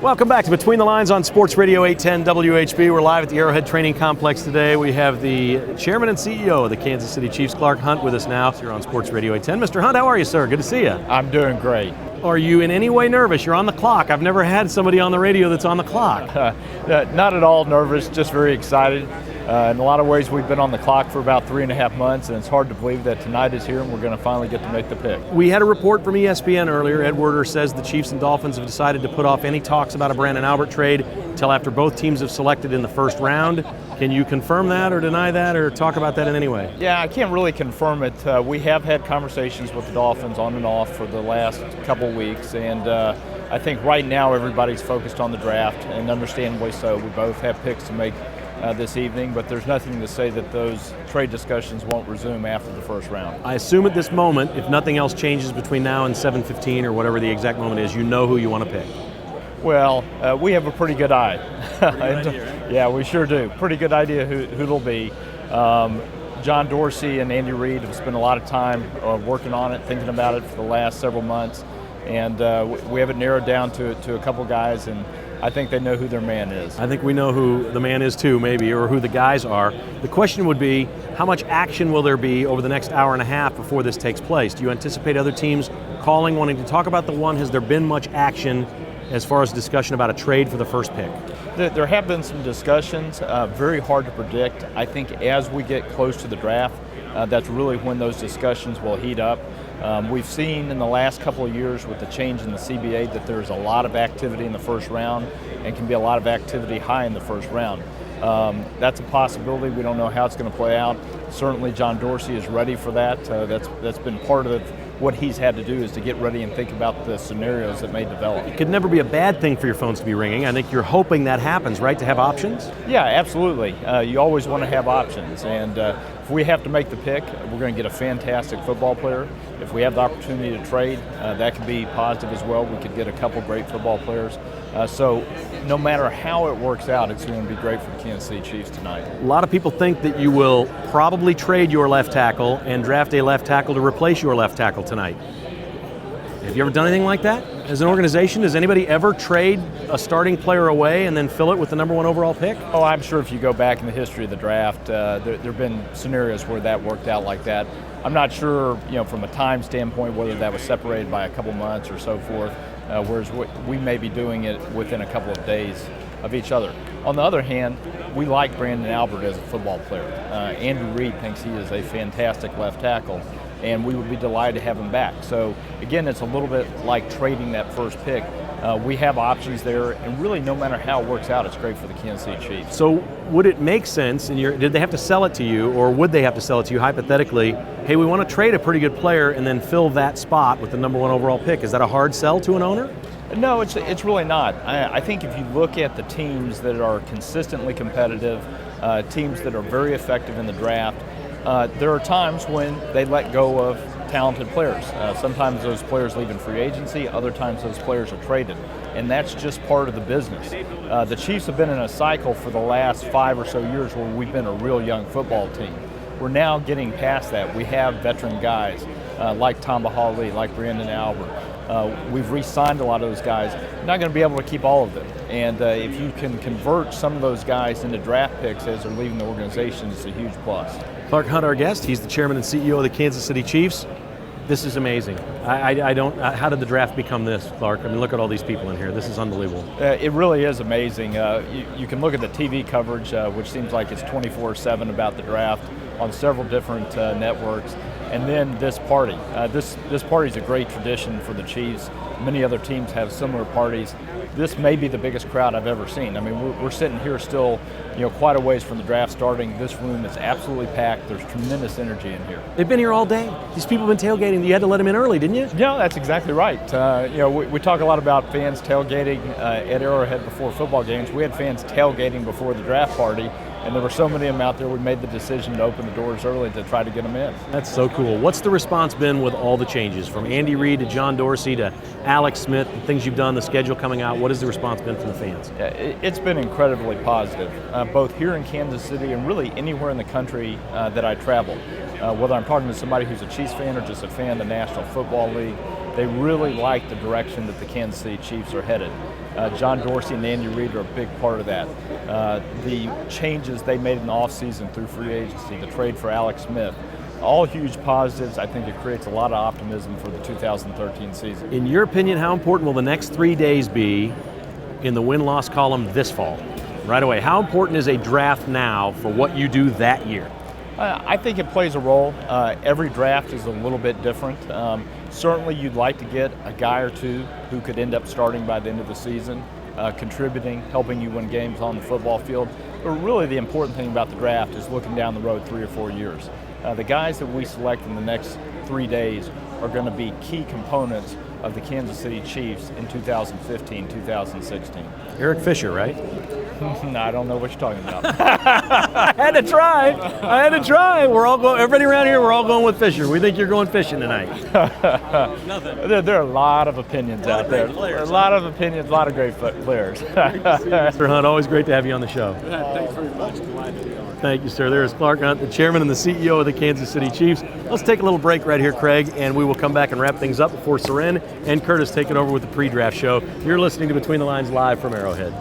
Welcome back to Between the Lines on Sports Radio 810 WHB. We're live at the Arrowhead Training Complex today. We have the Chairman and CEO of the Kansas City Chiefs, Clark Hunt, with us now here on Sports Radio 810. Mr. Hunt, how are you, sir? Good to see you. I'm doing great. Are you in any way nervous? You're on the clock. I've never had somebody on the radio that's on the clock. Not at all nervous, just very excited. In a lot of ways, we've been on the clock for about 3.5 months, and it's hard to believe that tonight is here and we're going to finally get to make the pick. We had a report from ESPN earlier. Ed Werder says the Chiefs and Dolphins have decided to put off any talks about a Brandon Albert trade until after both teams have selected in the first round. Can you confirm that or deny that or talk about that in any way? Yeah, I can't really confirm it. We have had conversations with the Dolphins on and off for the last couple weeks, and I think right now everybody's focused on the draft, and understandably so. We both have picks to make this evening, but there's nothing to say that those trade discussions won't resume after the first round. I assume at this moment, if nothing else changes between now and 7:15 or whatever the exact moment is, you know who you want to pick. Well, we have a pretty good eye. Idea, right? Yeah, we sure do. Pretty good idea who it'll be. John Dorsey and Andy Reid have spent a lot of time working on it, thinking about it for the last several months, and we have it narrowed down to a couple guys, and I think they know who their man is. I think we know who the man is too, maybe, or who the guys are. The question would be, how much action will there be over the next hour and a half before this takes place? Do you anticipate other teams calling, wanting to talk about the one? Has there been much action as far as discussion about a trade for the first pick? There have been some discussions, very hard to predict. I think as we get close to the draft, that's really when those discussions will heat up. We've seen in the last couple of years with the change in the CBA that there's a lot of activity in the first round and can be a lot of activity high in the first round. That's a possibility. We don't know how it's going to play out. Certainly John Dorsey is ready for that. That's been part of what he's had to do, is to get ready and think about the scenarios that may develop. It could never be a bad thing for your phones to be ringing. I think you're hoping that happens, right, to have options? Yeah, absolutely. You always want to have options, and if we have to make the pick, we're going to get a fantastic football player. If we have the opportunity to trade, that could be positive as well. We could get a couple great football players. So no matter how it works out, it's going to be great for the Kansas City Chiefs tonight. A lot of people think that you will probably trade your left tackle and draft a left tackle to replace your left tackle tonight. Have you ever done anything like that? As an organization, does anybody ever trade a starting player away and then fill it with the number one overall pick? Oh, I'm sure if you go back in the history of the draft, there have been scenarios where that worked out like that. I'm not sure, from a time standpoint, whether that was separated by a couple months or so forth, whereas we may be doing it within a couple of days of each other. On the other hand, we like Brandon Albert as a football player. Andrew Reid thinks he is a fantastic left tackle, and we would be delighted to have him back. So again, it's a little bit like trading that first pick. We have options there, and really no matter how it works out, it's great for the Kansas City Chiefs. So would it make sense, did they have to sell it to you, or would they have to sell it to you hypothetically, hey, we want to trade a pretty good player and then fill that spot with the number one overall pick? Is that a hard sell to an owner? No, it's really not. I think if you look at the teams that are consistently competitive, teams that are very effective in the draft, there are times when they let go of talented players. Sometimes those players leave in free agency, other times those players are traded, and that's just part of the business. The Chiefs have been in a cycle for the last 5 or so years where we've been a real young football team. We're now getting past that. We have veteran guys like Tom Bahali, like Brandon Albert. We've re-signed a lot of those guys. You're not going to be able to keep all of them. And if you can convert some of those guys into draft picks as they're leaving the organization, it's a huge plus. Clark Hunt, our guest. He's the chairman and CEO of the Kansas City Chiefs. This is amazing. How did the draft become this, Clark? I mean, look at all these people in here. This is unbelievable. It really is amazing. You can look at the TV coverage, which seems like it's 24/7 about the draft on several different networks. And then this party. This party is a great tradition for the Chiefs. Many other teams have similar parties. This may be the biggest crowd I've ever seen. I mean, we're sitting here still, quite a ways from the draft starting. This room is absolutely packed. There's tremendous energy in here. They've been here all day. These people have been tailgating. You had to let them in early, didn't you? Yeah, that's exactly right. We talk a lot about fans tailgating at Arrowhead before football games. We had fans tailgating before the draft party, and there were so many of them out there, we made the decision to open the doors early to try to get them in. That's so cool. What's the response been with all the changes, from Andy Reid to John Dorsey to Alex Smith, the things you've done, the schedule coming out? What has the response been from the fans? It's been incredibly positive, both here in Kansas City and really anywhere in the country that I travel. Whether I'm talking to somebody who's a Chiefs fan or just a fan of the National Football League, they really like the direction that the Kansas City Chiefs are headed. John Dorsey and Andy Reid are a big part of that. The changes they made in the offseason through free agency, the trade for Alex Smith, all huge positives. I think it creates a lot of optimism for the 2013 season. In your opinion, how important will the next 3 days be in the win-loss column this fall? Right away, how important is a draft now for what you do that year? I think it plays a role. Every draft is a little bit different. Certainly you'd like to get a guy or two who could end up starting by the end of the season, contributing, helping you win games on the football field. But really the important thing about the draft is looking down the road 3 or 4 years. The guys that we select in the next 3 days are going to be key components of the Kansas City Chiefs in 2015, 2016. Eric Fisher, right? No, I don't know what you're talking about. I had to try. We're all going. Everybody around here, we're all going with Fisher. We think you're going fishing tonight. There are a lot of opinions out there. A lot of opinions, a lot of great players. Mr. Hunt, always great to have you on the show. Thanks very much. Glad to be on. Thank you, sir. There is Clark Hunt, the chairman and the CEO of the Kansas City Chiefs. Let's take a little break right here, Craig, and we will come back and wrap things up before Seren and Curtis take it over with the pre-draft show. You're listening to Between the Lines live from Arrowhead.